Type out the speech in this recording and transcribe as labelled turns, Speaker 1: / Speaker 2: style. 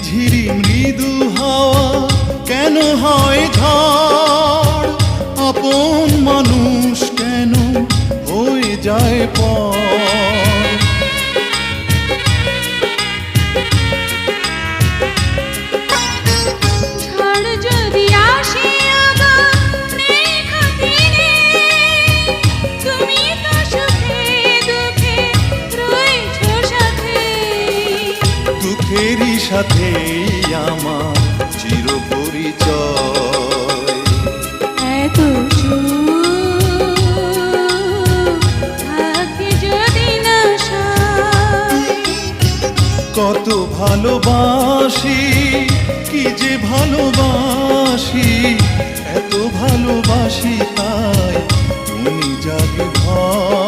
Speaker 1: ঝিরি মৃদু হাওয়া কেন হয় ঝড়, আপন মানুষ কেন হয়ে যায় পর। দুঃখেরই সাথেই আমার চির পরিচয়।
Speaker 2: এত থাকে যদি না
Speaker 1: কত ভালোবাসি, কি যে ভালোবাসি, এত ভালোবাসি তাই তুমি জাগে ভয়।